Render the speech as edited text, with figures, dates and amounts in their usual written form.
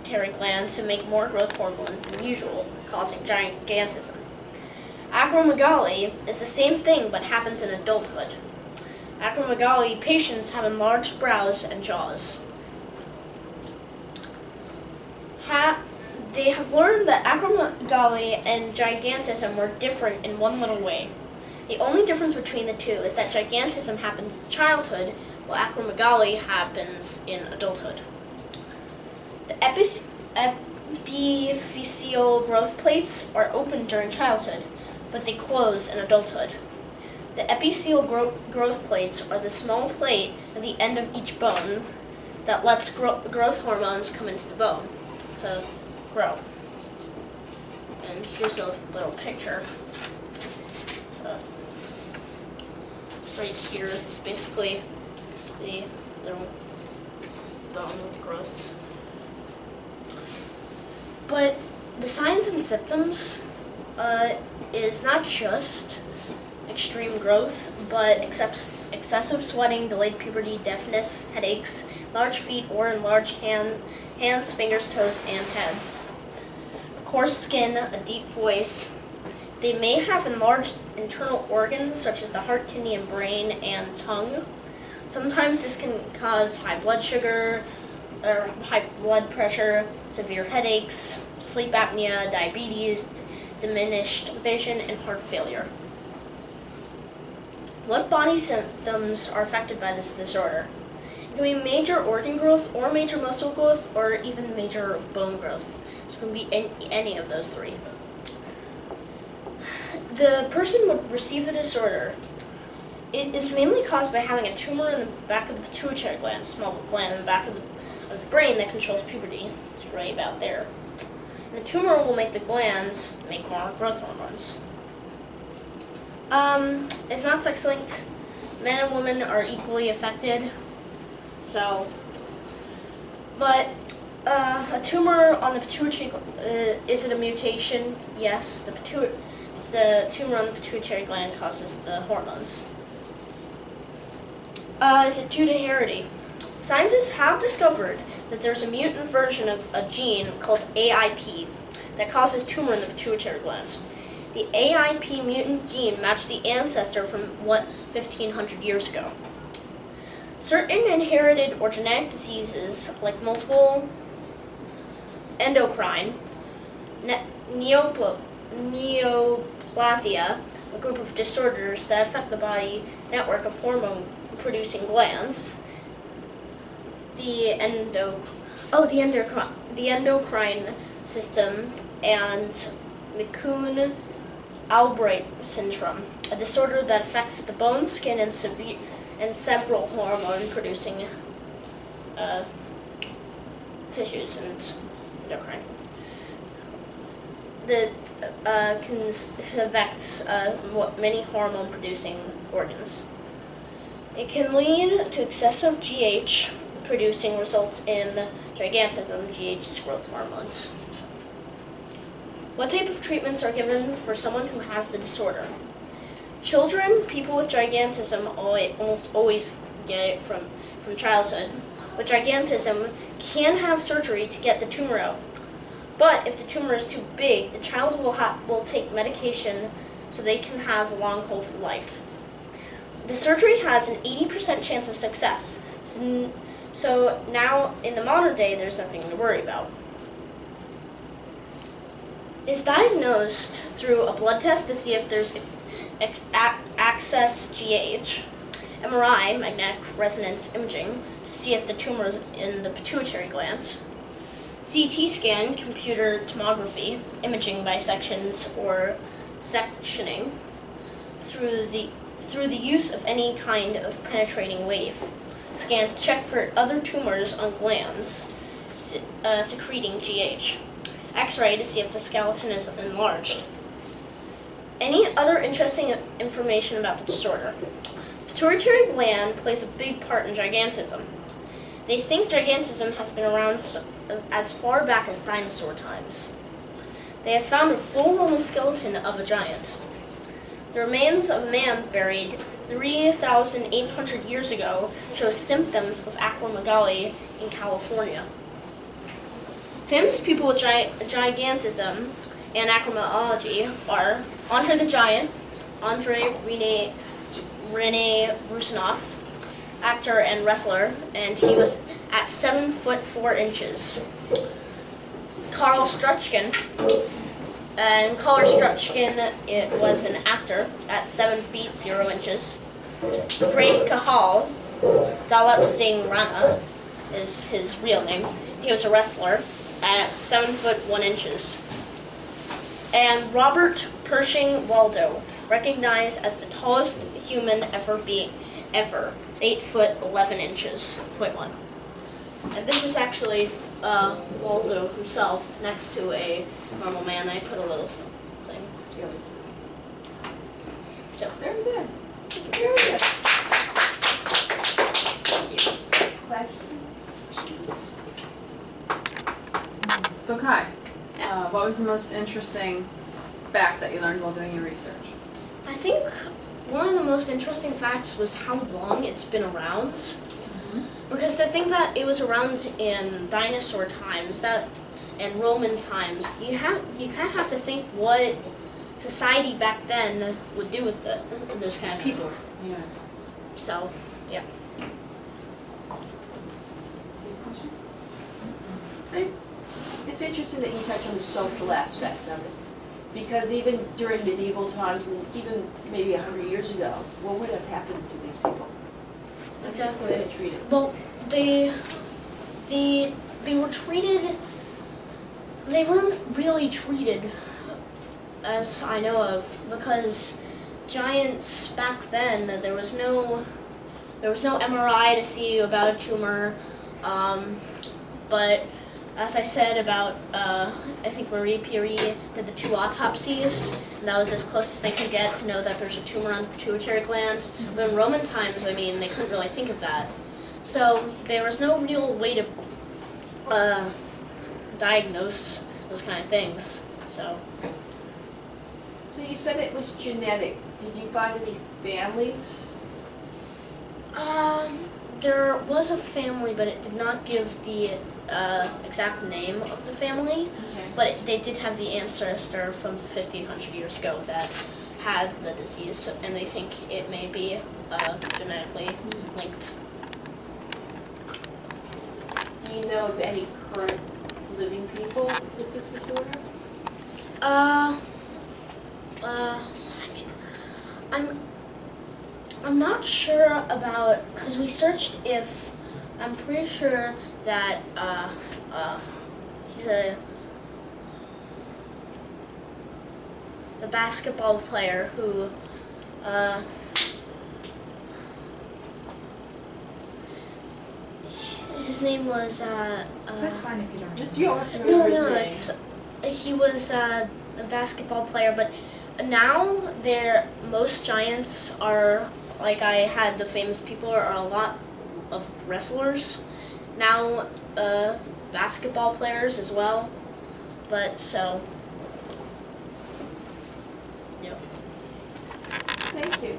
pituitary gland to make more growth hormones than usual, causing gigantism. Acromegaly is the same thing but happens in adulthood. Acromegaly patients have enlarged brows and jaws. They have learned that acromegaly and gigantism were different in one little way. The only difference between the two is that gigantism happens in childhood, while acromegaly happens in adulthood. The epiphyseal growth plates are open during childhood, but they close in adulthood. The epiphyseal growth plates are the small plate at the end of each bone that lets growth hormones come into the bone to grow. And here's a little picture. Right here, it's basically the little bone with growth. But the signs and symptoms is not just extreme growth, but excessive sweating, delayed puberty, deafness, headaches, large feet or enlarged hands, fingers, toes, and heads. Coarse skin, a deep voice. They may have enlarged internal organs such as the heart, kidney, and brain, and tongue. Sometimes this can cause high blood sugar, or high blood pressure, severe headaches, sleep apnea, diabetes, diminished vision, and heart failure. What body symptoms are affected by this disorder? It can be major organ growth, or major muscle growth, or even major bone growth. So it can be any of those three. The person would receive the disorder. It is mainly caused by having a tumor in the back of the pituitary gland, a small gland in the back of the brain that controls puberty. It's right about there. And the tumor will make the glands make more growth hormones. It's not sex-linked. Men and women are equally affected. So, but a tumor on the pituitary, is it a mutation? Yes, the tumor on the pituitary gland causes the hormones. Is it due to heredity? Scientists have discovered that there's a mutant version of a gene called AIP that causes tumor in the pituitary gland. The AIP mutant gene matched the ancestor from 1,500 years ago. Certain inherited or genetic diseases like multiple endocrine, neoplasia, a group of disorders that affect the body network of hormone-producing glands, the endocrine system, and McCune-Albright syndrome, a disorder that affects the bone, skin, and several hormone-producing tissues and endocrine. That can affect many hormone-producing organs. It can lead to excessive GH producing results in gigantism. GH is growth hormones. What type of treatments are given for someone who has the disorder? Children, people with gigantism almost always get it from childhood. With gigantism, can have surgery to get the tumor out. But if the tumor is too big, the child will take medication so they can have a long, healthy life. The surgery has an 80% chance of success. So now, in the modern day, there's nothing to worry about. It's diagnosed through a blood test to see if there's excess GH, MRI, magnetic resonance imaging, to see if the tumor is in the pituitary gland, CT scan, computer tomography, imaging by sections or sectioning, through the use of any kind of penetrating wave scan to check for other tumors on glands secreting GH. X-ray to see if the skeleton is enlarged. Any other interesting information about the disorder? Pituitary gland plays a big part in gigantism. They think gigantism has been around as far back as dinosaur times. They have found a full Roman skeleton of a giant. The remains of a man buried 3,800 years ago show symptoms of acromegaly in California. Famous people with gigantism and acromegaly are Andre the Giant, Rene Rusanov, actor and wrestler, and he was at 7'4". Carl Strutskin, and Carl Strutskin it was an actor at 7 feet 0 inches. The Great Kahal, Dalip Singh Rana is his real name. He was a wrestler at 7 foot 1 inches. And Robert Pershing Waldo, recognized as the tallest human ever, 8 foot 11 inches, .1. And this is actually Waldo himself next to a normal man. I put a little thing. So Very good. Very good. thank you. Questions? So Kai, what was the most interesting fact that you learned while doing your research? I think one of the most interesting facts was how long it's been around. Because to think that it was around in dinosaur times and Roman times, you kind of have to think what society back then would do with those kind of people. Yeah. So, yeah. It's interesting that you touch on the social aspect of it, because even during medieval times and even maybe 100 years ago, what would have happened to these people? Exactly. How were they treated? Well, they were treated. They weren't really treated, as I know of, because giants back then there was no MRI to see about a tumor, but as I said about I think Marie Curie did the 2 autopsies, and that was as close as they could get to know that there's a tumor on the pituitary gland. But in Roman times, I mean, they couldn't really think of that. So there was no real way to diagnose those kind of things. So You said it was genetic. Did you find any families? there was a family, but it did not give the exact name of the family. Okay. But they did have the ancestor from 1,500 years ago that had the disease, and they think it may be genetically linked. Do you know of any current living people with this disorder? I'm not sure about, because we searched if, I'm pretty sure that he's the basketball player who his name was That's fine if you don't. It's yours to remember his name. he was a basketball player, but now most giants are, like I had the famous people, are a lot of wrestlers. Now basketball players as well. But so, yeah. Thank you.